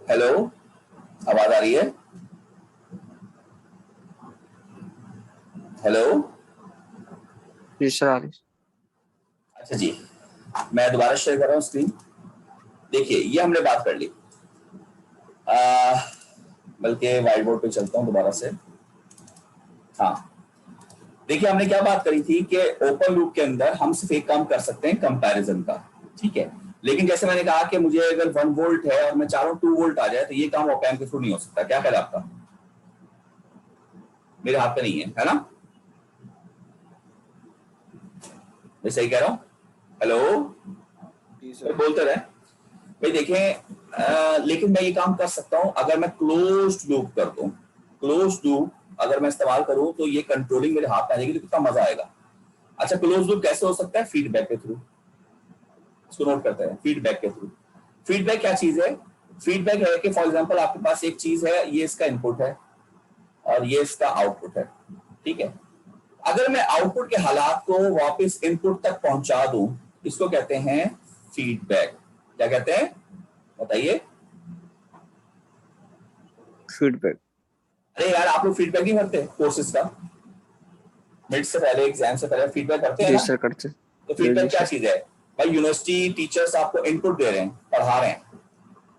Hello, आवाज आ रही है? हेलो। जी सर आ रही। अच्छा जी, मैं दोबारा शेयर कर रहा हूँ स्क्रीन। देखिए, ये हमने बात कर ली। बल्कि व्हाइट बोर्ड पे चलता हूँ दोबारा से। हाँ, देखिए हमने क्या बात करी थी कि ओपन लूप के अंदर हम सिर्फ एक काम कर सकते हैं, कंपैरिजन का। ठीक है, लेकिन जैसे मैंने कहा कि मुझे अगर 1 वोल्ट है और मैं चारों 2 वोल्ट आ जाए तो ये काम ओपन के थ्रू नहीं हो सकता। क्या कहना आपका? मेरे हाथ पे नहीं है ना? मैं सही कह रहा हूँ? हेलो, बोलते रहे भाई। देखें, लेकिन मैं ये काम कर सकता हूं अगर मैं क्लोज्ड लूप कर दूं। क्लोज्ड लूप अगर मैं इस्तेमाल करूं तो ये कंट्रोलिंग मेरे हाथ में आ जाएगी, तो कितना मजा आएगा। अच्छा, क्लोज लूप कैसे हो सकता है? फीडबैक के थ्रू। इसको नोट करते हैं, फीडबैक के थ्रू। फीडबैक क्या चीज है? फीडबैक है कि फॉर एग्जांपल आपके पास एक चीज है, ये इसका इनपुट है और ये इसका आउटपुट है। ठीक है, अगर मैं आउटपुट के हालात को वापस इनपुट तक पहुंचा दूं, इसको कहते हैं फीडबैक। क्या कहते हैं बताइए? फीडबैक। अरे यार, आप लोग फीडबैक नहीं भरते कोर्सेज का? मिड से पहले, एग्जाम से पहले फीडबैक करते हैं जी ना? सर करते। तो जी जी फीडबैक क्या सर। चीज है भाई? यूनिवर्सिटी टीचर्स आपको इनपुट दे रहे हैं, पढ़ा रहे हैं,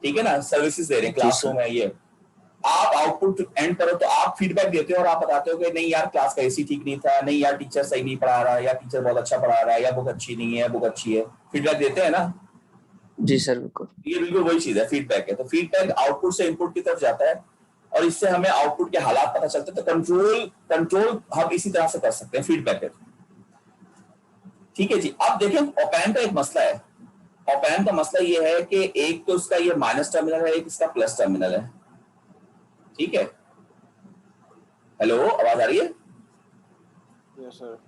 ठीक है ना, सर्विसेज दे रहे हैं, जी सर। क्लासरूम है ये। आप आउटपुट एंड करो तो आप फीडबैक देते हो और आप बताते हो कि नहीं यार, क्लास का एसी ठीक नहीं था, नहीं यार टीचर सही नहीं पढ़ा रहा है, या टीचर बहुत अच्छा पढ़ा रहा है, या बुक अच्छी नहीं है, बुक अच्छी है। फीडबैक देते हैं ना? जी सर बिल्कुल। ये बिल्कुल वही चीज है, फीडबैक है। तो फीडबैक आउटपुट से इनपुट की तरफ जाता है और इससे हमें आउटपुट के हालात पता चलते हैं। तो कंट्रोल कंट्रोल हम इसी तरह से कर सकते हैं, फीडबैक के। ठीक है जी। अब देखें, ओपैन का एक मसला है। ओपैन का मसला ये है कि एक तो इसका ये माइनस टर्मिनल है, एक इसका प्लस टर्मिनल है। ठीक है, हेलो, आवाज आ रही है? Yes sir.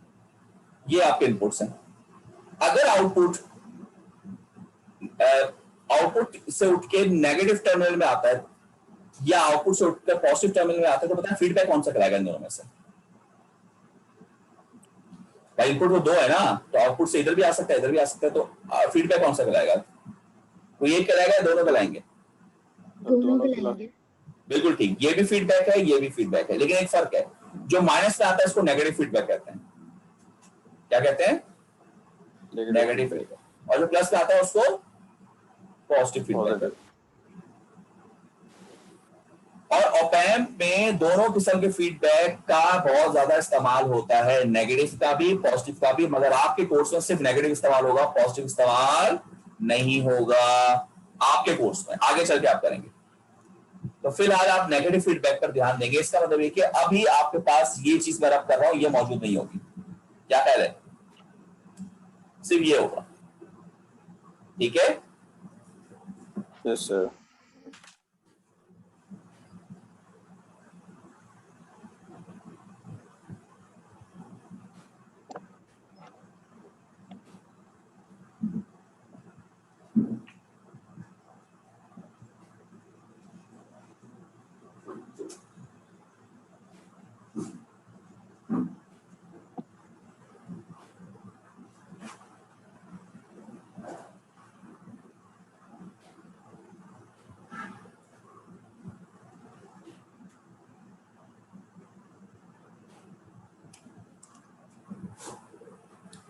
ये आपके इनपुट्स हैं। अगर आउटपुट आउटपुट से उठ के नेगेटिव टर्मिनल में आता है या आउटपुट से उठकर पॉजिटिव टर्मिनल में आता है, तो बताएं फीडबैक कौन सा कराएगा इन दोनों में से? भाई इनपुट तो दो है ना, तो आउटपुट से इधर भी आ सकता है, इधर भी आ सकता है, तो फीडबैक कौन सा कराएगा? कोई एक कराएगा या दोनों कराएंगे? दोनों कराएंगे। बिल्कुल ठीक, ये भी फीडबैक है, ये भी फीडबैक है, लेकिन एक फर्क है। जो माइनस में आता है इसको नेगेटिव फीडबैक कहते हैं। क्या कहते हैं? Negative feedback. और जो प्लस में आता है उसको पॉजिटिव फीडबैक कहते हैं। और ओपैम्प में दोनों किस्म के फीडबैक का बहुत ज्यादा इस्तेमाल होता है, नेगेटिव का भी, पॉजिटिव का भी। मगर आपके कोर्स में सिर्फ नेगेटिव इस्तेमाल होगा, पॉजिटिव इस्तेमाल नहीं होगा। आपके कोर्स में आगे चल के आप करेंगे। तो फिलहाल आप नेगेटिव फीडबैक पर ध्यान देंगे। इसका मतलब ये कि अभी आपके पास ये चीज मैं रब कर रहा हूं, ये मौजूद नहीं होगी। क्या ख्याल है? सिर्फ ये होगा। ठीक है? Yes sir.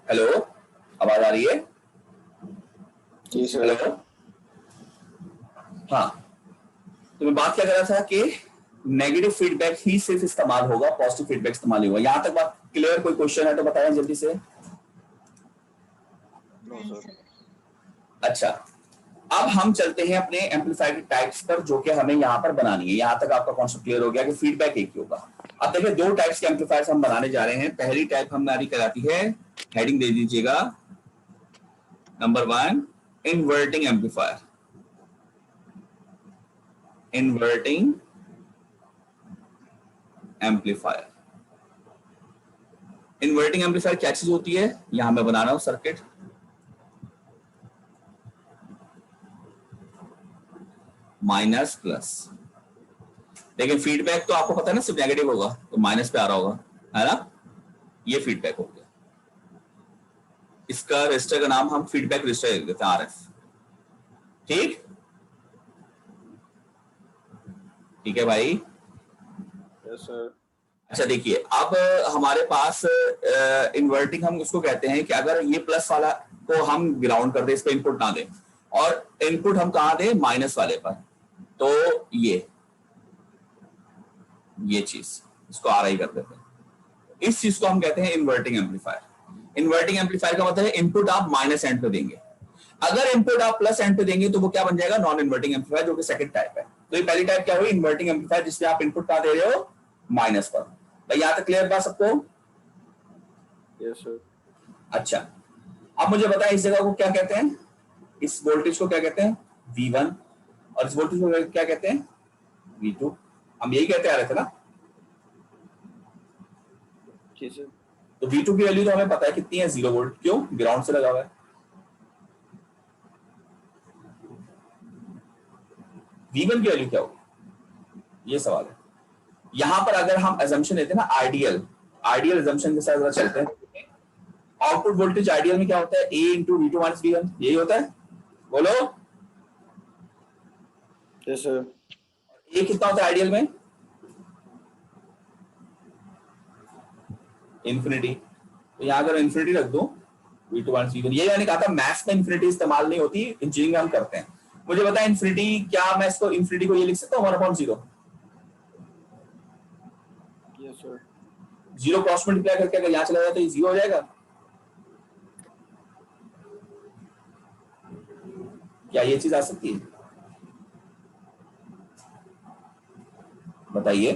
हेलो, आवाज आ रही है? जी सर। हेलो। हाँ, तो मैं बात क्या कर रहा था कि नेगेटिव फीडबैक ही सिर्फ इस्तेमाल होगा, पॉजिटिव फीडबैक इस्तेमाल नहीं होगा। यहां तक बात क्लियर? कोई क्वेश्चन है तो बताएं जल्दी से। No sir. अच्छा, अब हम चलते हैं अपने एम्पलीफायर की टाइप्स पर, जो कि हमें यहां पर बनानी है। यहां तक आपका कॉन्सेप्ट क्लियर हो गया कि फीडबैक एक ही होगा। अब देखिए, दो टाइप्स के एम्पलीफायर्स हम बनाने जा रहे हैं। पहली टाइप हमारी कहलाती है, हेडिंग दे दीजिएगा, number 1, inverting amplifier. Inverting amplifier. Inverting amplifier क्या चीज होती है? यहां मैं बना रहा हूं सर्किट, माइनस प्लस। लेकिन फीडबैक तो आपको पता है ना, सिर्फ नेगेटिव होगा, तो माइनस पे आ रहा होगा, है ना? ये फीडबैक हो गया। इसका रजिस्टर का नाम हम फीडबैक रजिस्टर देते हैं, आरएफ। ठीक, ठीक है भाई। Yes sir. अच्छा देखिए, अब हमारे पास इन्वर्टिंग हम उसको कहते हैं कि अगर ये प्लस वाला को हम ग्राउंड कर दे, इस पर इनपुट ना दें, और इनपुट हम कहाँ दें, माइनस वाले पर, तो ये चीज, इसको आर आई कर देते हैं। इस चीज को हम कहते हैं इन्वर्टिंग एम्पलीफायर। इन्वर्टिंग एम्पलीफायर का मतलब है इनपुट आप माइनस एंड पे देंगे, अगर इनपुट आप प्लस एंड पे देंगे तो वो क्या बन जाएगा, नॉन इन्वर्टिंग एम्पलीफायर, जो कि सेकंड टाइप है। तो ये पहली टाइप क्या हुई, इन्वर्टिंग एम्पलीफायर, जिसमें आप इनपुट कहाँ दे रहे हो, माइनस पर। भाई यहां तक क्लियर बात सबको? Yes sir. अच्छा, अब मुझे बताएं इस जगह को क्या कहते हैं, इस वोल्टेज को क्या कहते हैं, V1, और इस वोल्टेज को क्या कहते हैं, V2। हम यही कहते आ रहे थे ना। जी सर। तो V2 की वैल्यू तो हमें पता है कितनी है, 0 वोल्ट। क्यों, ग्राउंड से लगा हुआ है। V1 की वैल्यू क्या होगी, ये सवाल है। यहां पर अगर हम अजम्पशन लेते हैं ना, आइडियल आइडियल अजम्पशन के साथ चलते हैं, आउटपुट वोल्टेज आइडियल में क्या होता है, A into V2 minus V1, यही होता है, बोलो। Yes sir. A कितना होता है आइडियल में, इंफिनिटी। तो यहां अगर इंफिनिटी रख दो, V2 माइनस V1, ये मैंने कहा था मैथ्स में इंफिनिटी इस्तेमाल नहीं होती, इंजीनियरिंग में हम करते हैं। मुझे बता इंफिनिटी, क्या मैं इसको इंफिनिटी को ये लिख सकता हूँ 1/0? Yes sir. 0 क्रॉस मल्टीप्लाई करके अगर यहाँ चला जाए तो ये 0 हो जाएगा। क्या ये चीज आ सकती है, बताइए।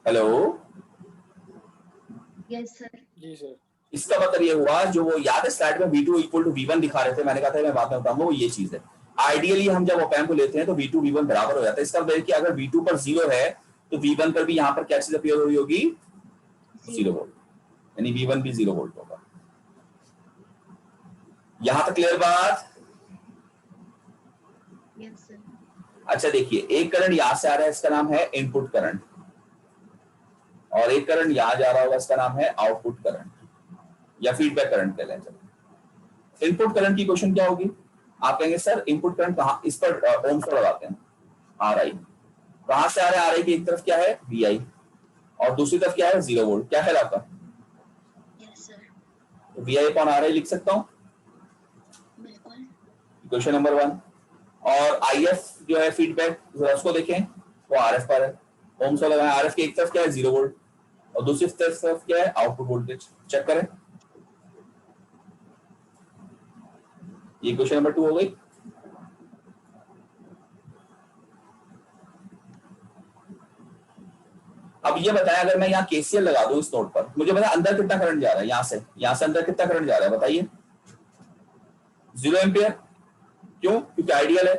हेलो। Yes sir. जी सर। इसका मतलब ये हुआ, जो वो याद है स्लाइड में V2 इक्वल टू V1 दिखा रहे थे, मैंने कहा था मैं बाद में बताऊंगा, वो ये चीज है। आइडियली हम जब ऑप एम्प को लेते हैं तो V2 V1 बराबर हो जाता है। इसका मतलब है कि अगर V2 पर 0 है तो V1 पर भी यहाँ पर क्या चीज अपीयर हो रही होगी, 0 वोल्ट, यानी V1 भी 0 वोल्ट होगा। यहां तक क्लियर बात? Yes sir. अच्छा देखिए, एक करंट यहां से आ रहा है, इसका नाम है इनपुट करंट, और एक करंट यहां जा रहा होगा, इसका नाम है आउटपुट करंट, या फीडबैक करंट कह लें। इनपुट करंट की क्वेश्चन क्या होगी, आप कहेंगे सर इनपुट करंट कहाँ, इस पर ओम्स को लगाते हैं, आर आई। कहां से आ रहा है, आर आई की एक तरफ क्या है, वी आई, और दूसरी तरफ क्या है, 0 वोल्ट। क्या ख्याल आपका? Yes sir. तो V I upon are I लिख सकता हूं, बिल्कुल। Question number 1। और आई एफ जो है फीडबैक, जरा उसको देखें, वो आर एफ पर है, ओम्स को लगाएं। आर एफ की एक तरफ क्या है, 0 वोल्ट, और दूसरी तरफ क्या है, आउटपुट वोल्टेज। चेक करें, ये क्वेश्चन नंबर 2 हो गई। अब ये बताएं, अगर मैं यहाँ केसीएल लगा दूं इस नोड पर, मुझे बताएं अंदर कितना करंट जा रहा है, यहाँ से अंदर कितना करंट जा रहा है, बताइए। 0 एम्पियर। क्यों, क्योंकि आइडियल है।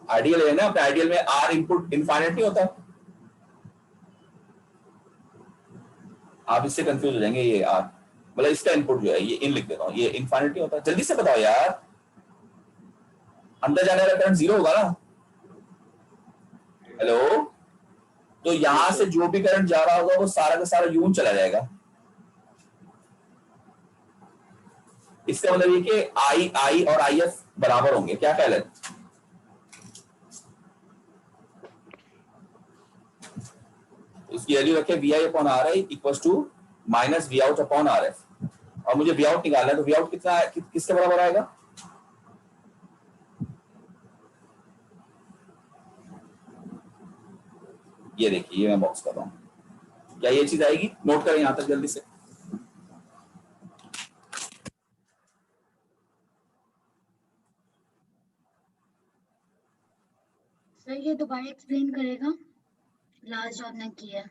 आइडियल है ना, अपने आइडियल में आर इनपुट इनफाइनाइट नहीं होता। आप इससे कंफ्यूज हो जाएंगे, ये आर मतलब इसका इनपुट जो है, ये इन लिख देता हूं, ये इनफाइनाइट नहीं होता। जल्दी से बताओ यार, अंदर जाने वाला करंट 0 होगा ना। हेलो। तो यहां से जो भी करंट जा रहा होगा वो सारा का सारा यूं चला जाएगा। इसका मतलब ये कि आई आई और आई एफ बराबर होंगे। क्या ख्याल है? इसकी वैल्यू रखे v I upon are i equal to minus v out upon r f, और मुझे वी आउट निकालना है, तो वी आउट कितना किसके बराबर आएगा, ये देखिए, ये मैं बॉक्स कर रहा हूं। क्या ये चीज आएगी, नोट करें यहां तक जल्दी से। सर ये दोबारा एक्सप्लेन करेगा, लास्ट जो आपने किया।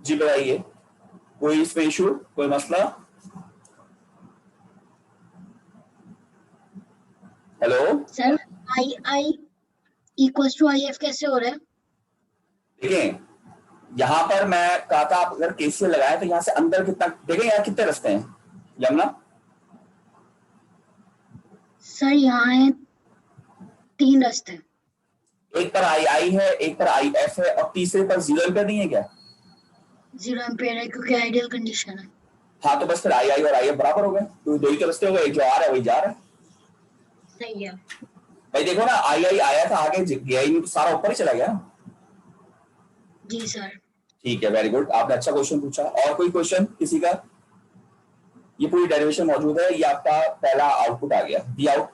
जी बताइए, कोई इसमें इशू, कोई मसला? Hello sir i equals to i f कैसे हो रहा है? देखें, यहां पर मैं कहा था आप अगर केसीएल लगाए तो यहां से अंदर कितना, देखें यहाँ कितने रास्ते हैं यमुना? सर यहाँ है 3 रास्ते। एक पर आई है, एक पर आई एफ है, और तीसरे पर 0 एम्पियर नहीं है क्या? 0 एम्पियर है क्योंकि आइडियल कंडीशन है। हाँ तो बस फिर आई और आई एफ बराबर हो गए, तो दो ही तो रास्ते हो गए, एक जो आ रहा है वही जा रहा है। सही है। भाई देखो ना, आई आया था, आगे गया ही नहीं, तो सारा ऊपर ही चला गया। जी सर। ठीक है, वेरी गुड, आपने अच्छा क्वेश्चन पूछा। और कोई क्वेश्चन किसी का? ये पूरी डेरिवेशन मौजूद है, ये आपका पहला आउटपुट आ गया, v out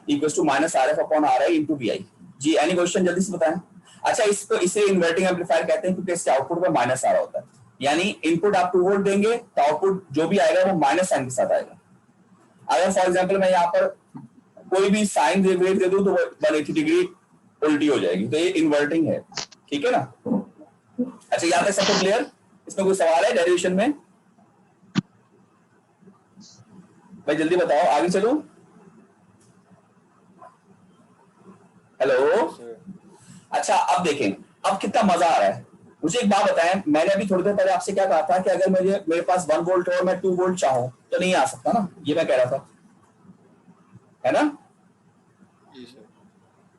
equals to minus r f upon are i into v i. जी एनी क्वेश्चन जल्दी से बताएं। अच्छा, इसको इसे इन्वर्टिंग एम्पलीफायर कहते हैं क्योंकि इसके आउटपुट पर माइनस आ रहा होता है, यानी इनपुट आप 2 वोल्ट देंगे तो आउटपुट जो भी आएगा वो माइनस साइन के साथ आएगा। अगर फॉर एग्जाम्पल मैं यहाँ पर कोई भी साइन वेव दे दूं तो 180 डिग्री उल्टी हो जाएगी, तो ये इन्वर्टिंग है, ठीक है ना? अच्छा, यहाँ तक सबको क्लियर? इसमें कोई सवाल है डेरिवेशन में? भाई जल्दी बताओ, आगे चलो। हेलो। अच्छा अब देखें, अब कितना मजा आ रहा है। मुझे एक बात बताएं, मैंने अभी थोड़ी देर पहले आपसे क्या कहा था कि अगर मेरे पास 1 वोल्ट है और मैं 2 वोल्ट चाहूं तो नहीं आ सकता ना, ये मैं कह रहा था, है ना?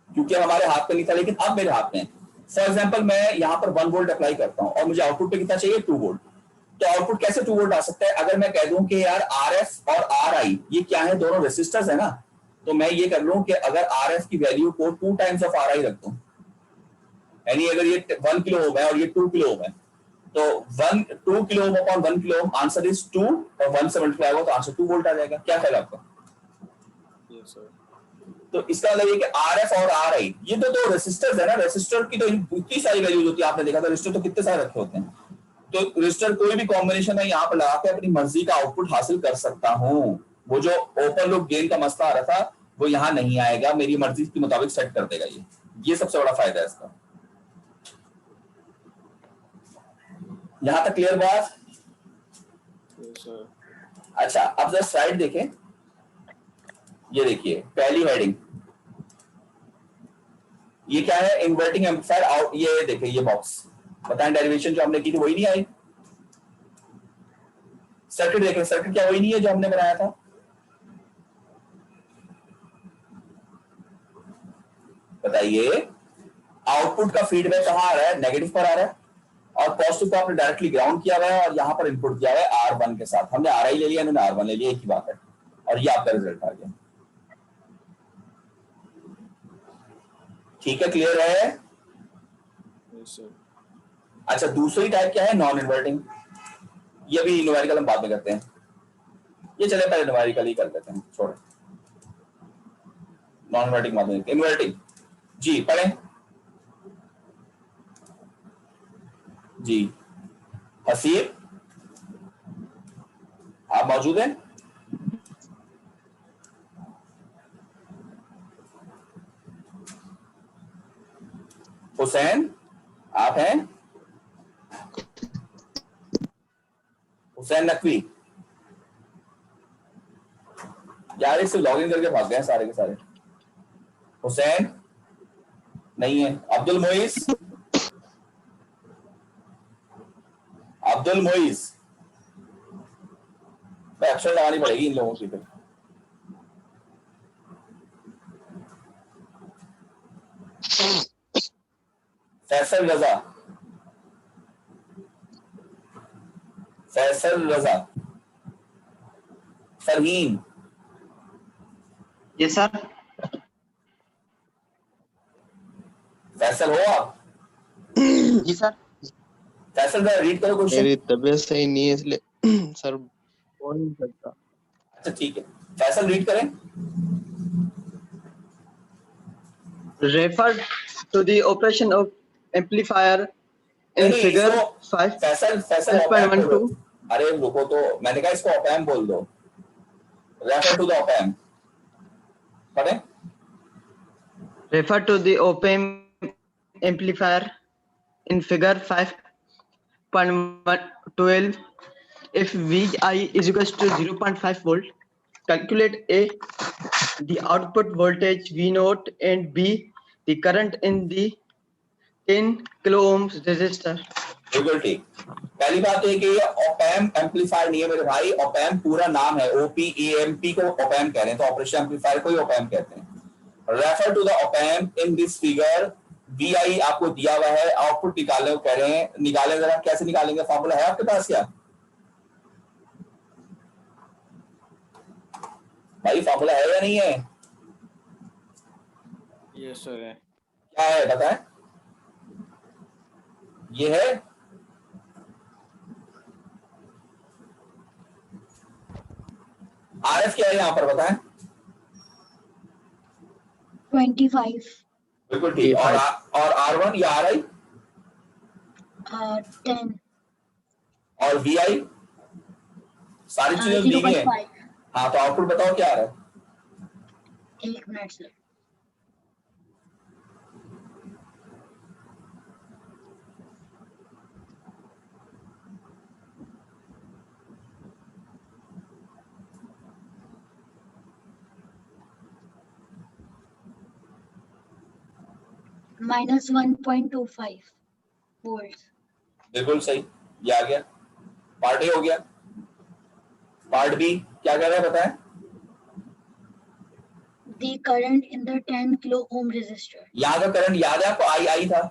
क्योंकि हमारे हाथ में नहीं था, लेकिन अब मेरे हाथ में। फॉर एग्जाम्पल मैं यहाँ पर 1 वोल्ट अप्लाई करता हूँ और मुझे आउटपुट पे कितना चाहिए? 2 वोल्ट। तो आउटपुट कैसे 2 वोल्ट आ सकता है? अगर मैं कह दूं कि यार आर एफ और आर आई ये क्या है, दोनों रेसिस्टर्स है ना, तो मैं ये कर लूं कि अगर आर एफ की वैल्यू को 2 टाइम्स ऑफ आर आई रख दूं, यानी अगर ये 1 किलो ओम है और ये 2 किलो ओम है, तो 2 kilo ohm upon 1 kilo ohm, answer is 2, और 1 से मल्टीप्लाई होगा तो आंसर 2 वोल्ट आ जाएगा। क्या ख्याल आपका? Yes sir. तो इसका मतलब ये कि आर एफ और आर आई ये तो 2 रेसिस्टर्स है ना, रेसिस्टर की तो इतनी सारी वैल्यूज होती है, आपने देखा था रेसिस्टर तो कितने सारे रखे होते हैं। तो रेजिस्टर कोई भी कॉम्बिनेशन में यहाँ पर लगा के अपनी मर्जी का आउटपुट हासिल कर सकता हूँ। वो जो ओपन लूप गेन का मसला आ रहा था वो यहाँ नहीं आएगा, मेरी मर्जी के मुताबिक सेट कर देगा ये सबसे बड़ा फायदा है इसका। यहाँ तक क्लियर बात? अच्छा, अब जरा स्लाइड देखें, ये देखिए पहली हेडिंग, ये क्या है? Inverting amplifier out. ये देखिए ये बॉक्स, बताएं डेरिवेशन जो हमने की थी वही नहीं आई? सर्किट देखें, सर्किट क्या वही नहीं है जो हमने बनाया था? बताइए, आउटपुट का फीडबैक कहां आ रहा है? नेगेटिव पर आ रहा है, और पॉजिटिव को आपने डायरेक्टली ग्राउंड किया हुआ है और यहां पर इनपुट किया हुआ है R1 के साथ। हमने RI ले लिया, इन्होंने R1 ले लिया, एक ही बात है, और ये आपका रिजल्ट आ गया। ठीक है, क्लियर है? अच्छा, दूसरी टाइप क्या है? Non inverting. ये भी न्यूमेरिकल हम बाद में करते हैं, ये चले पहले न्यूमेरिकल ही कर लेते हैं, छोड़े नॉन इन्वर्टिंग बाद में। इन्वर्टिंग जी पढ़ें जी। हसीब आप मौजूद हैं? हुसैन आप हैं? हुसैन नकवी यार, इससे लॉगिन करके भाग गए सारे के सारे। हुसैन नहीं है। अब्दुल मोइस, अब्दुल मोइस, भाई अक्षर लगानी पड़ेगी इन लोगों की फिर। फैसल रजा, फैसल रजा, फरहीन। Yes sir. फैसल हो आप? जी सर। फैसल का रीड करो क्वेश्चन। मेरी तबीयत सही नहीं है इसलिए सर बोल नहीं सकता। अच्छा ठीक है, फैसल रीड करें। Refer to the operation of amplifier in नहीं, figure इसको 5. फैसल फैसल ऑपैम्प 5.12. बोलो। अरे रुको तो, मैंने कहा इसको ऑपैम्प बोल दो, रेफर टू द ऑपैम्प पढ़े। Refer to the op-amp amplifier in figure 5 0.12. If Vi is equals to 0.5 volt, calculate A, the output voltage V0, and B, the current in the 10 kilo ohms resistor. बिल्कुल ठीक। पहली बात तो ये कि ये ऑपैम्प amplifier नहीं है मेरे भाई, ऑपैम्प पूरा नाम है, OPAMP को ऑपैम्प कह रहे हैं, तो ऑपरेशन एम्पलीफायर को ही ऑपैम्प कहते हैं। Refer to the op amp in this figure. VI आपको दिया हुआ है, आउटपुट निकालने को कह रहे हैं, निकालें जरा, कैसे निकालेंगे, फॉर्मूला है आपके पास क्या भाई, फॉर्मूला है या नहीं है? Yes, sir. है। क्या है बताएं? ये है RF, क्या है यहाँ पर बताएं? 25, बिल्कुल ठीक। और R1 या RI 10, और VI सारी चीजें दी गई हैं। 0.5। हाँ, तो आउटपुट बताओ क्या आ रहा है? 1 मिनट सर। -1.25 वोल्ट। बिल्कुल सही, ये आ गया। पार्ट ए हो गया। पार्ट बी क्या कह रहा है बताएं? The current in the 10 kilo ohm resistor। यहाँ का करंट याद है आपको? आई था,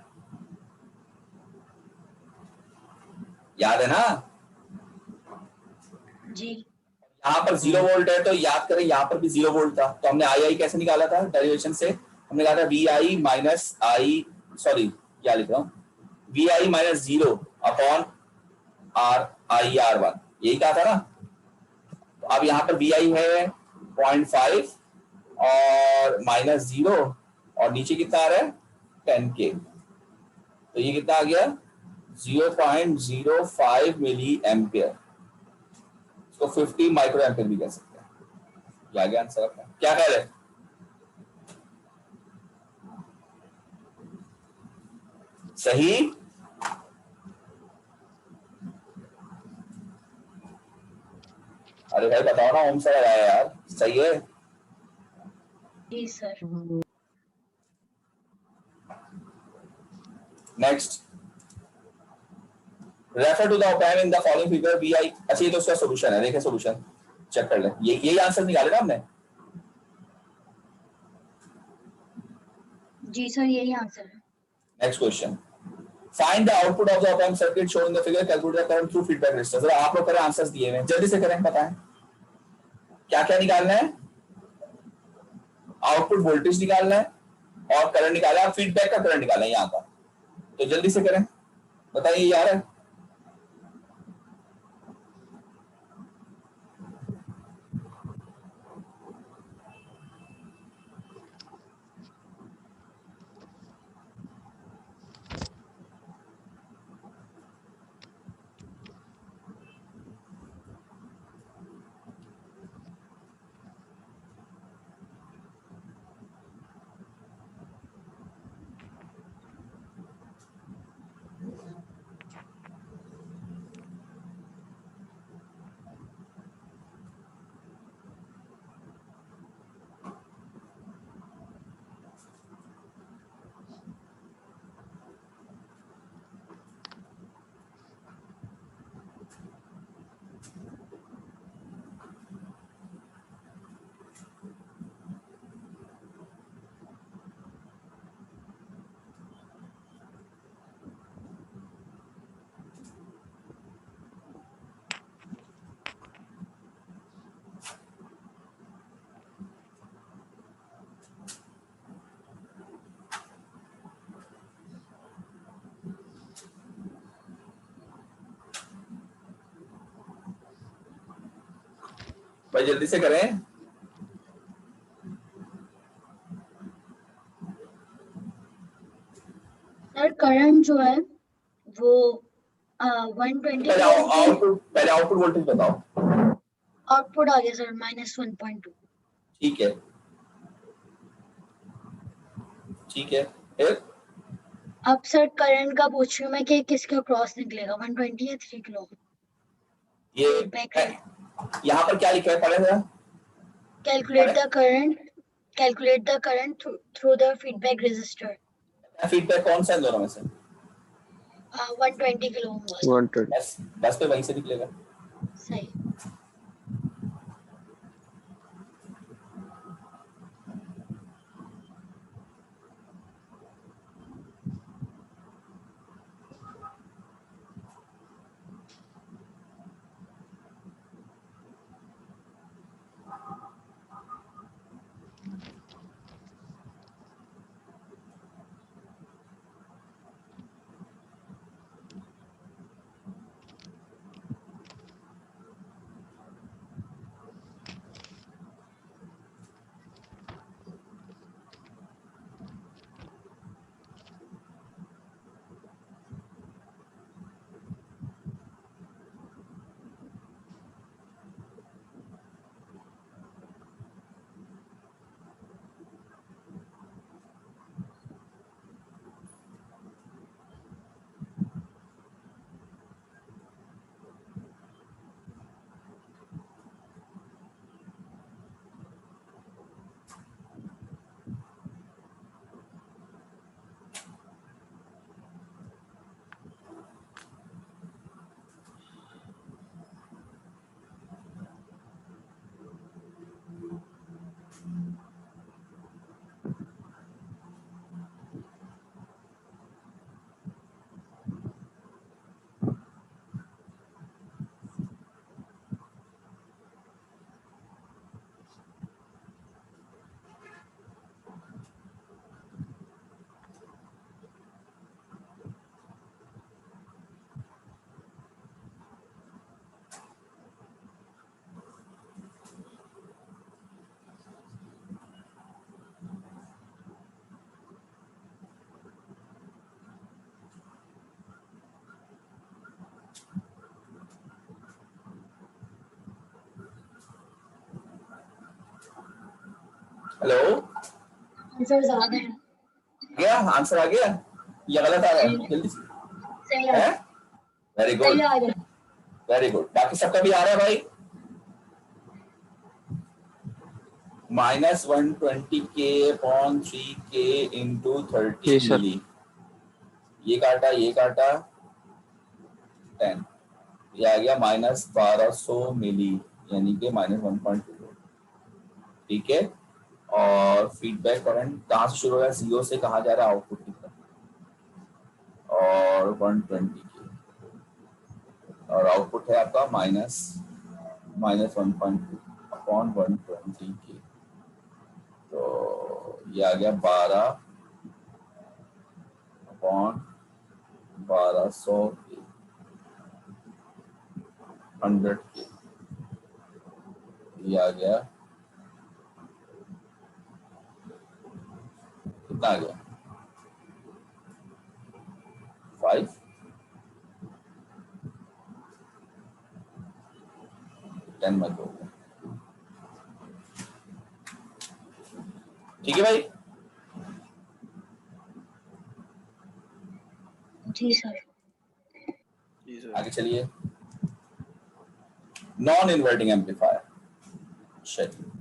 याद है ना? जी। यहाँ पर 0 वोल्ट है, तो याद करें यहाँ पर भी 0 वोल्ट था, तो हमने आई कैसे निकाला था? डेरिवेशन से हमने कहा था VI माइनस आई, सॉरी क्या लिख रहा हूँ, VI माइनस 0 अपॉन R1, यही कहा था ना? तो अब यहाँ पर VI है 0.5 और माइनस 0, और नीचे कितना आ रहा है? 10K, तो ये कितना आ गया? 0.05 मिली एम्पियर, इसको 50 माइक्रो एम्पियर भी कह सकते हैं। क्या गया आंसर आपका? क्या कह रहे? सही? अरे भाई बताओ ना, ओम सर आया यार, सही है? जी sir. Next, refer to the op amp in the following figure VI। अच्छा, ये तो उसका सॉल्यूशन है, देखें सॉल्यूशन चेक कर ले। यही आंसर निकाले ना हमने? जी सर, यही आंसर है। Next question, find the output of the op amp circuit shown in the figure, calculate the current through feedback resistor. जरा आप लोग करें, आंसर्स दिए हुए हैं, जल्दी से करें, बताएं क्या क्या निकालना है? आउटपुट वोल्टेज निकालना है और करंट निकालना है, फीडबैक का करंट निकालना है यहाँ का, तो जल्दी से करें, बताइए यार है? भाई जल्दी से करें। सर करंट जो है वो 120 पहले आउटपुट वोल्टेज बताओ। आउटपुट आ गया सर -1.2। ठीक है, ठीक है, फिर अब सर करंट का पूछ रही हूँ मैं कि किसका क्रॉस निकलेगा 120 या 3 किलो ये फीडबैक है। यहाँ पर क्या लिखा है पढ़े जरा? Calculate the current through the feedback resistor. Feedback कौन सा है दोनों में से? 120 किलो ओम वाला। 120. बस पे वहीं से निकलेगा। सही। हेलो, आंसर आ गए। गया आंसर आ गया या गलत आ रहा है? जल्दी से। सही आ है? गया। वेरी सही गुड, आ गया। Very good. बाकी सबका भी आ रहा है भाई? -120k अपॉन 3k इंटू 30 जी सर. मिली। ये काटा 10, ये आ गया -1200 मिली, यानी कि -1.2। ठीक है। और फीडबैक करंट कहाँ से शुरू हो रहा है? 0 से कहाँ जा रहा है? आउटपुट की तरफ। और 120 के, और आउटपुट है आपका -1.2 अपॉन 120 के। तो ये आ गया 12 अपॉन 1200 के, 100 के। ये आ गया, कितना आ गया? 5, 10 मत बोलो। ठीक है भाई? जी सर। जी सर. आगे चलिए। नॉन इन्वर्टिंग एम्पलीफायर, चलिए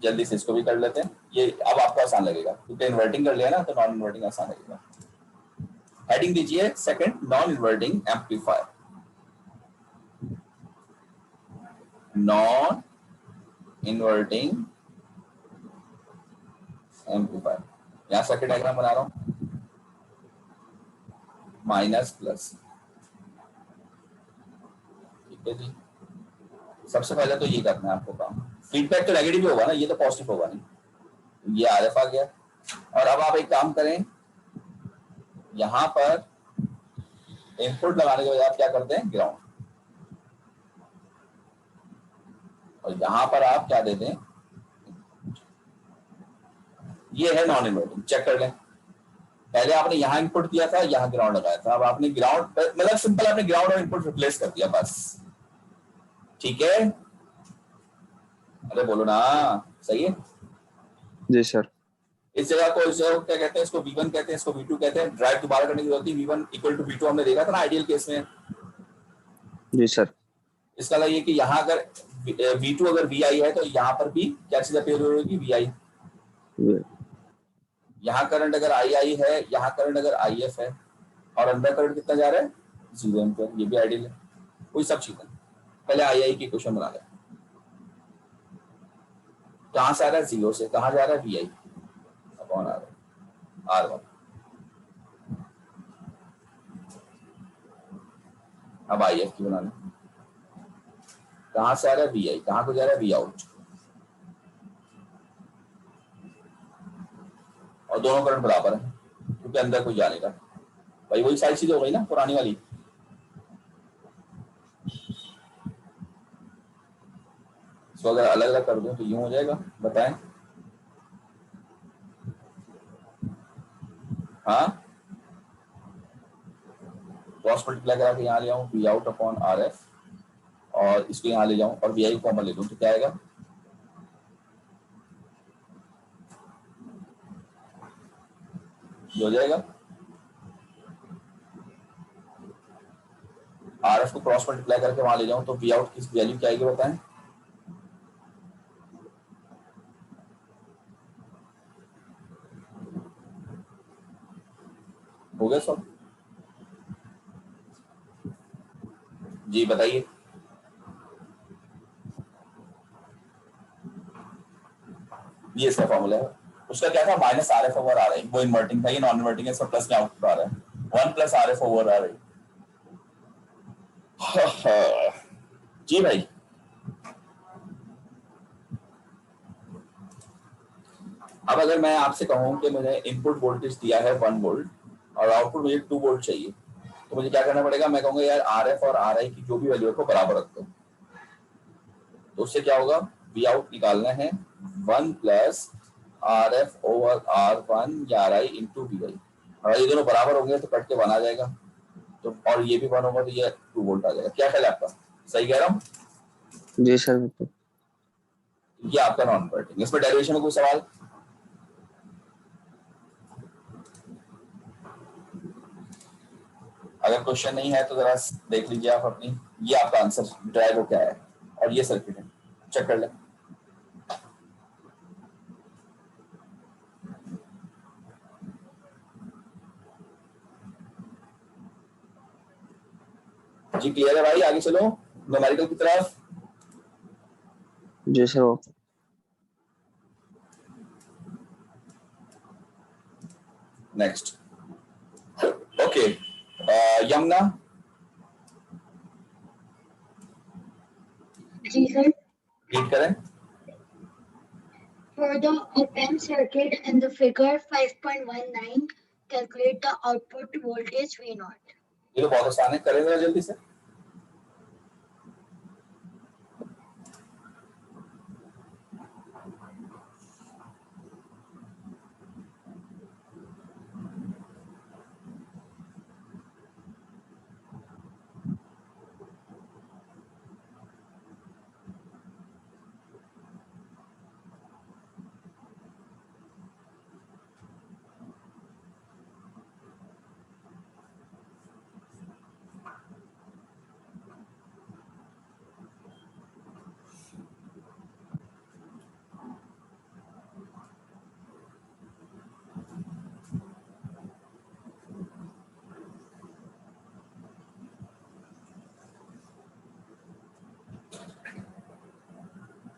जल्दी से इसको भी कर लेते हैं। ये अब आपको आसान लगेगा क्योंकि इन्वर्टिंग कर लिया ना, तो नॉन इन्वर्टिंग आसान लगेगा। हेडिंग दीजिए second, non inverting amplifier. Non inverting amplifier, यहां सर्किट डायग्राम बना रहा हूं, माइनस प्लस। ठीक है जी। सबसे पहले तो ये करना है आपको काम। फीडबैक तो नेगेटिव होगा ना, ये तो पॉजिटिव होगा नहीं। ये आरएफ आ गया। और अब आप एक काम करें, यहां पर इनपुट लगाने के बजाय आप क्या करते हैं? ग्राउंड। और यहां पर आप क्या देते हैं? ये है नॉन इन्वर्टिंग, चेक कर लें। पहले आपने यहां इनपुट दिया था, यहां ग्राउंड लगाया था। अब आपने ग्राउंड, मतलब सिंपल, आपने ग्राउंड और इनपुट रिप्लेस कर दिया बस। ठीक है? अरे बोलो ना, सही है? जी सर. इस जगह को क्या कहते हैं, इसको V1 कहते हैं, इसको V2 कहते हैं। ड्राइव दोबारा करने की जरूरत नहीं, V1 इक्वल टू V2 हमने देखा था ना आइडियल केस में। जी सर। इसका मतलब ये कि यहाँ अगर V2 अगर VI है तो यहाँ पर भी क्या चीज अपेयर होगी, VI। यहाँ करंट अगर II है, यहाँ करंट अगर IF है, और अंदर करंट कितना जा रहा है, 0 एम्पीयर, ये भी आइडियल है। कोई सब चीजें पहले II की क्वेश्चन बना लें। कहाँ से आ रहा है, 0 से। कहाँ जा रहा है, VI अपॉन R1। अब IF की बना लें। कहाँ से आ रहा है, VI, कहाँ को जा रहा है, V आउट। और दोनों करंट बराबर है क्योंकि अंदर कोई जाने का भाई, वही सारी चीजें हो गई ना पुरानी वाली। इसको अगर अलग अलग कर दूं तो यूं हो जाएगा, बताएं। हाँ, क्रॉस मल्टीप्लाई करा के यहाँ ले आऊँ, V आउट अपॉन RF, और इसको यहाँ ले जाऊं और VI को कॉमन ले लूं तो क्या आएगा, हो जाएगा। RF को क्रॉस मल्टीप्लाई करके वहां ले जाऊं तो V आउट की वैल्यू क्या आएगी, बताएं। हो गया सब? जी बताइए। ये इसका फॉर्मूला है। उसका क्या था, माइनस RF ओवर RI, वो इन्वर्टिंग था, ये नॉन इन्वर्टिंग है, सब प्लस में आउटपुट आ रहा है, 1 प्लस RF ओवर RI। जी भाई, अब अगर मैं आपसे कहूं कि मुझे इनपुट वोल्टेज दिया है 1 वोल्ट और आउटपुट मुझे 2 वोल्ट चाहिए, तो मुझे क्या करना पड़ेगा, मैं कहूंगा यार RF और RI की जो भी वैल्यू है को बराबर रख दो। तो उससे क्या होगा, V आउट निकालना है 1 प्लस RF ओवर R1 या RI इंटू VI। अगर ये दोनों बराबर होंगे तो कट के 1 आ जाएगा, तो और ये भी 1 होगा तो ये 2 वोल्ट आ जाएगा। क्या ख्याल है आपका, सही कह रहा हूँ? जी सर। ये आपका नॉन इन्वर्टिंग। इसमें डेरिवेशन में कोई सवाल? अगर क्वेश्चन नहीं है तो जरा देख लीजिए आप अपनी। ये आपका आंसर ड्राइव हो क्या है और ये सर्किट है, चेक कर लें। जी क्लियर है भाई, आगे चलो न्यूमेरिकल की तरफ। जी सर। Next, okay, Yamuna. जी सर। रीड करें। For the op-amp circuit in the figure 5.19, calculate the output voltage V0. ये तो बहुत आसान है, करें जरा जल्दी से।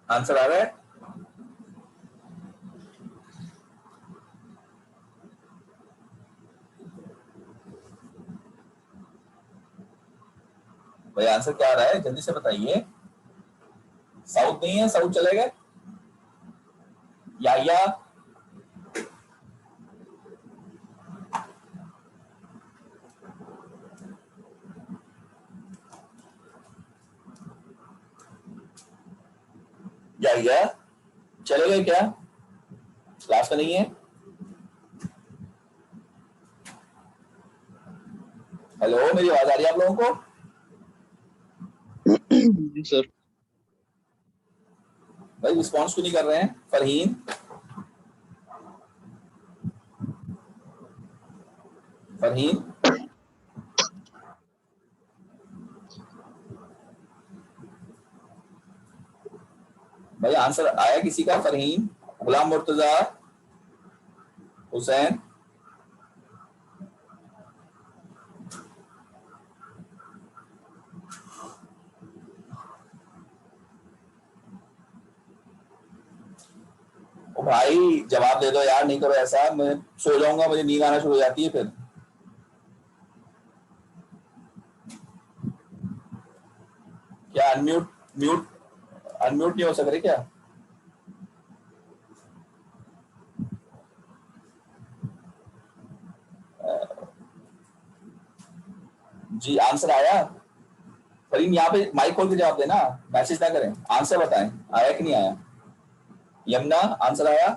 आंसर आ रहा है? भाई आंसर क्या आ रहा है, जल्दी से बताइए। साउथ नहीं है, साउथ चलेगा या चलेगा क्या, क्लास में नहीं है? हेलो, मेरी आवाज आ रही है आप लोगों को? जी सर। भाई रिस्पॉन्स क्यों नहीं कर रहे हैं? फरहीन, फरहीन, भाई आंसर आया किसी का? फरहीन, गुलाम मुर्तजा, हुसैन, ओ भाई जवाब दे दो यार, नहीं करो ऐसा, मैं सो जाऊंगा, मुझे नींद आना शुरू हो जाती है फिर। क्या अनम्यूट म्यूट अनम्यूट नहीं हो सक रहे क्या? जी आंसर आया? फरीन यहाँ पे माइक खोल के जवाब देना, मैसेज ना करें, आंसर बताएं आया कि नहीं आया। यमुना आंसर आया?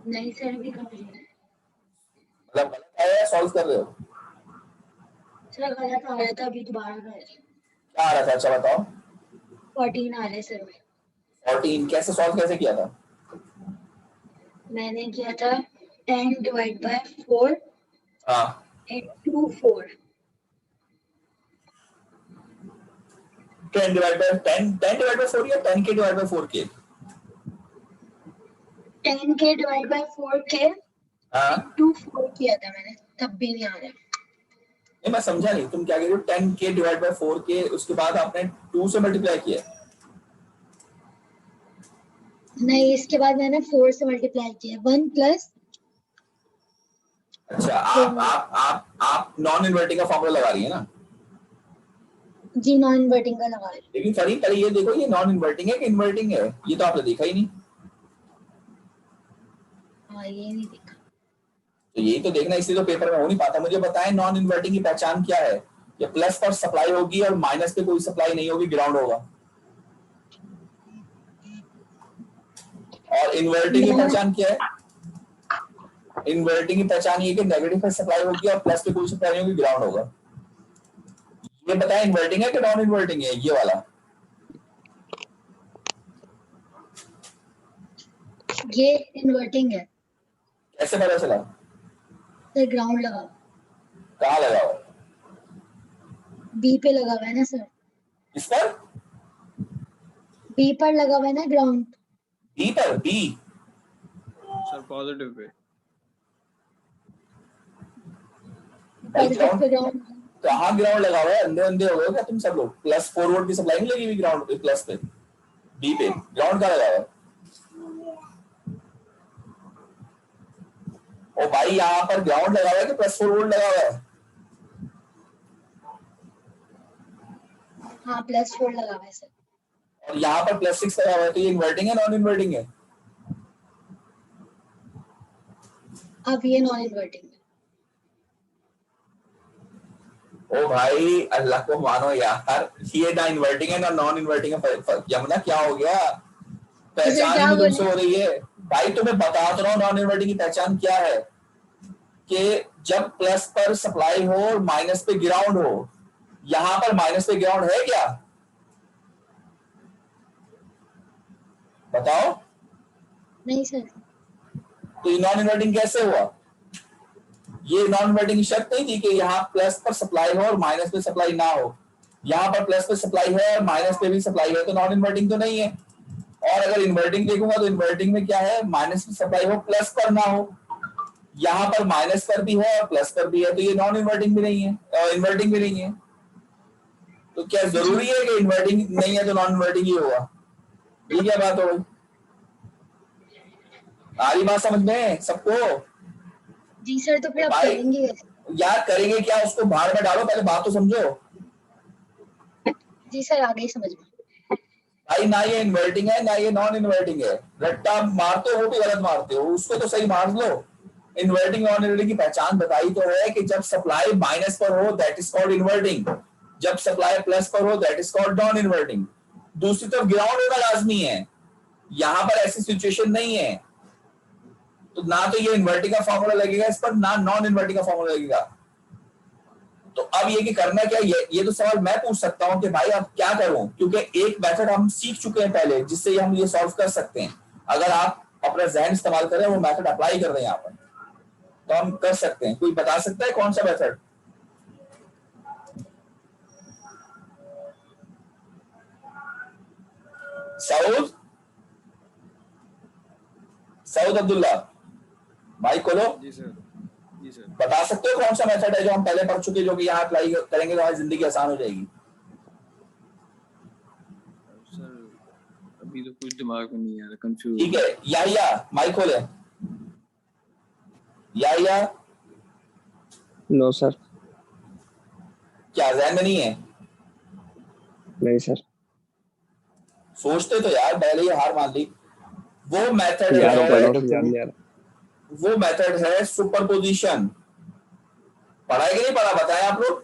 नहीं सर, अभी कंप्लीट है। मतलब गलत आया या सॉल्व कर रहे हो? सर गलत आ रहा था, अभी दोबारा कर। क्या आ रहा था अच्छा बताओ। 14 आ रहा है सर। 14 कैसे सॉल्व कैसे किया था? मैंने किया था 10 डिवाइड बाय 4 हाँ into 4। 10 डिवाइड बाय 4 या 10 के डिवाइड बाय 4 के? 10 के डिवाइड बाय 4 के हाँ into 4 किया था मैंने, तब भी नहीं आ रहा। नहीं मैं समझा नहीं, तुम क्या कह रहे हो? 10 के डिवाइड बाय 4 के, उसके बाद आपने 2 से मल्टीप्लाई किया? नहीं, इसके बाद मैंने 4 से मल्टीप्लाई किया, 1 प्लस। अच्छा आप नॉन इन्वर्टिंग का फॉर्मूला लगा रही है ना? जी नॉन इन्वर्टिंग का लगा रही। लेकिन फरीद पहले ये देखो, ये नॉन इन्वर्टिंग है कि इन्वर्टिंग है, ये तो आपने देखा ही नहीं। हाँ ये नहीं देखा। तो यही तो देखना, इसलिए तो पेपर में हो नहीं पाता। मुझे बताएं नॉन इन्वर्टिंग की पहचान क्या है? ये प्लस पर सप्लाई होगी और माइनस पे कोई सप्लाई नहीं होगी, ग्राउंड होगा। और इन्वर्टिंग की पहचान क्या है? इन्वर्टिंग की पहचान ये कि नेगेटिव पे सप्लाई होगी और प्लस पे कोई सप्लाई नहीं होगी, ग्राउंड होगा। ये बताएं इन्वर्टिंग है कि नॉन इन्वर्टिंग है ये वाला? ये इन्वर्टिंग है। कैसे पता चला? सर ग्राउंड लगा, कहाँ लगा हुआ? बी पे लगा हुआ है ना सर। इस पर? बी पर लगा हुआ है ना ग्राउंड। बी पर? B sir positive pay. Positive pay ground. कहाँ ग्राउंड लगा हुआ है? अंधे अंधे हो गए क्या तुम सब लोग? प्लस 4 वोल्ट की सप्लाई नहीं लगी हुई ग्राउंड पे, प्लस पे, बी पे ग्राउंड कहाँ लगा हुआ है? ओ भाई यहाँ पर ग्राउंड लगा हुआ है कि प्लस 4 वोल्ट लगा हुआ है? हाँ प्लस 4 लगा हुआ है सर। और यहाँ पर प्लस 6 लगा हुआ है, तो ये इन्वर्टिंग है नॉन इन्वर्टिंग है? अब ये नॉन इन्वर्टिंग है। ओ भाई अल्लाह को मानो यार, ये ना इन्वर्टिंग है ना नॉन इन्वर्टिंग है। यमुना क्या हो गया? पहचान ही नहीं तुमसे हो रही है भाई। तुम्हें बता तो रहा हूँ नॉन इन्वर्टिंग की पहचान क्या है, कि जब प्लस पर सप्लाई हो और माइनस पे ग्राउंड हो। यहां पर माइनस पे ग्राउंड है क्या? बताओ। नहीं सर। तो ये नॉन इन्वर्टिंग कैसे हुआ? ये नॉन इन्वर्टिंग की शर्त नहीं थी कि यहाँ प्लस पर सप्लाई हो और माइनस पे सप्लाई ना हो। यहाँ पर प्लस पे सप्लाई है और माइनस पे भी सप्लाई है, तो नॉन इन्वर्टिंग तो नहीं है। और अगर इन्वर्टिंग देखूंगा तो इन्वर्टिंग में क्या है? माइनस पे सप्लाई हो प्लस पर ना हो। यहाँ पर माइनस पर भी है और प्लस पर भी है, तो ये नॉन इन्वर्टिंग भी नहीं है और इन्वर्टिंग भी नहीं है। तो क्या जरूरी है कि इन्वर्टिंग नहीं है तो नॉन इन्वर्टिंग ही होगा? ये क्या बात हो गई? आ रही बात समझ में सबको? जी सर, तो फिर आप भाई करेंगे कैसे? यार करेंगे क्या, उसको भाड़ में डालो, पहले बात तो समझो। जी सर आ गई समझ में। भाई ना ये इन्वर्टिंग है ना ये नॉन इन्वर्टिंग है, रट्टा मारते हो भी गलत मारते हो, उसको तो सही मार लो। इन्वर्टिंग नॉन इन्वर्टिंग की पहचान बताई तो है कि जब सप्लाई माइनस पर हो दैट इज कॉल्ड इन्वर्टिंग, जब सप्लाई प्लस पर हो that is called non inverting. दूसरी तरफ ग्राउंड होना लाजमी है, यहां पर ऐसी सिचुएशन नहीं है। तो ना तो ये इन्वर्टिंग का फॉर्मूला लगेगा इस पर, ना नॉन इन्वर्टिंग का फॉर्मूला लगेगा। तो अब ये कि करना क्या, ये तो सवाल मैं पूछ सकता हूं कि भाई अब क्या करूं, क्योंकि एक मेथड हम सीख चुके हैं पहले जिससे हम ये सॉल्व कर सकते हैं। अगर आप अपना जहन इस्तेमाल करें, वो मेथड अप्लाई कर रहे हैं यहाँ पर। तो हम कर सकते हैं। कोई बता सकता है कौन सा मेथड? सऊद अब्दुल्ला, भाई खोलो। जी सर, जी सर। बता सकते हो कौन सा मेथड है जो हम पहले पढ़ चुके, जो कि यहाँ अप्लाई करेंगे तो हमारी जिंदगी आसान हो जाएगी? सर अभी तो कुछ दिमाग में नहीं आ रहा, कंफ्यूज। ठीक है, या माइक खोले। या नो सर। क्या ज़हन में नहीं है? नहीं सर। सोचते तो यार, पहले ही हार मान ली। वो मेथड याद है, नहीं आ रहा। वो मेथड है सुपरपोजिशन। पढ़ा है कि नहीं पढ़ा, बताएं आप लोग,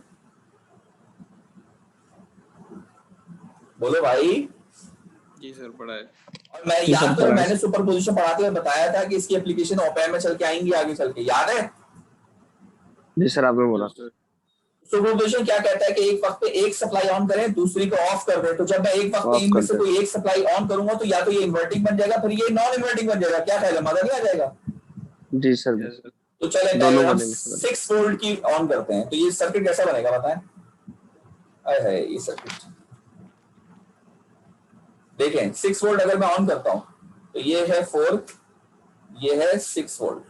बोलो भाई। जी सर, पढ़ा है। और मैं जी याद सर, करो, पढ़ा है। मैंने सुपरपोजिशन पढ़ाते हुए बताया था कि इसकी एप्लीकेशन ओपन में चल के आएंगी आगे चल के, याद है? जी सर, आपने बोला। सर, सुपरपोजिशन क्या कहता है कि एक वक्त पे एक सप्लाई ऑन करें, दूसरी को ऑफ कर दें। तो जब मैं एक वक्त Off इनमें कर से दें। कोई एक सप्लाई ऑन करूंगा तो या तो ये इन्वर्टिंग बन जाएगा, फिर ये नॉन इन्वर्टिंग बन जाएगा। क्या ख्याल है, मजा नहीं आ जाएगा? जी सर। Yes sir. तो चले दोनों हम बनेंगे सर। 6 वोल्ट की ऑन करते हैं, तो ये सर्किट कैसा बनेगा बताएं? है ये सर्किट देखें, 6 वोल्ट अगर मैं ऑन करता हूं तो ये है 4, ये है 6 वोल्ट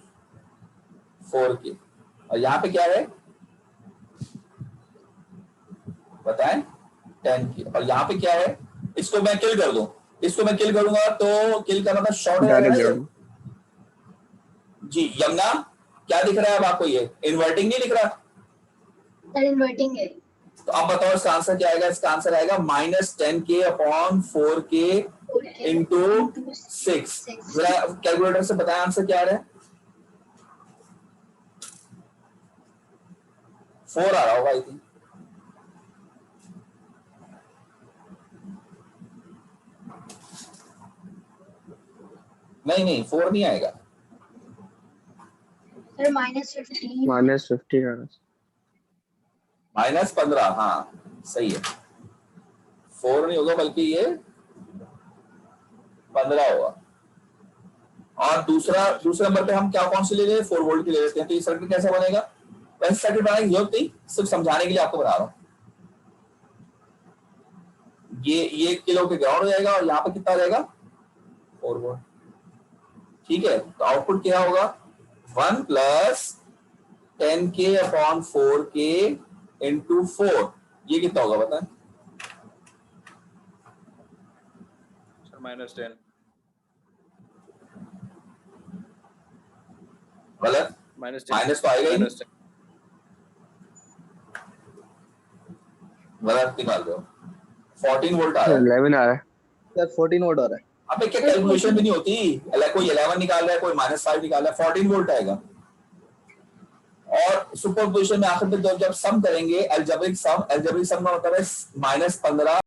4 के, और यहाँ पे क्या है बताएं? 10 के, और यहाँ पे क्या है? इसको मैं किल कर दूं, इसको मैं किल करूंगा तो किल का मतलब शॉर्ट हो जाएगा ना ये? जी यमुना, क्या दिख रहा है अब आपको? ये इन्वर्टिंग नहीं दिख रहा? सर इन्वर्टिंग है। तो अब बताओ इसका आंसर क्या आएगा? इसका आंसर आएगा -10k अपॉन 4k इंटू 6। जरा कैलकुलेटर से बताएं आंसर क्या आ रहा है? 4 आ रहा होगा आई थिंक। नहीं 4 नहीं आएगा सर -15। -50 -15, हाँ सही है। 4 नहीं होगा बल्कि ये 15 होगा। और दूसरे नंबर पे हम क्या कौन से ले रहे हैं? 4 वोल्ट की ले लेते हैं। तो ये सर्किट कैसा बनेगा? वैसे सर्किट बनाने की जरूरत नहीं, सिर्फ समझाने के लिए आपको बता रहा हूं। ये किलो के ग्राउंड हो जाएगा और यहाँ पे कितना रहेगा? 4 वोल्ट। ठीक है, तो आउटपुट क्या होगा? 1 + 10k अपॉन 4k इंटू 4। ये कितना होगा बताएं? सर -10। गलत, -10। माइनस तो आएगा ही नहीं। -10। गलत निकाल रहे हो। 14 वोल्ट आ रहा है। 11 आ रहा है सर 14 वोल्ट आ रहा है। अबे क्या कैलकुलेशन भी नहीं होती? कोई 11 निकाल रहा है, कोई -5 निकाल रहा है, 14 वोल्ट आएगा। और सुपरपोजिशन में आखिर में जब सम करेंगे, अलजेब्रिक सम का मतलब है -15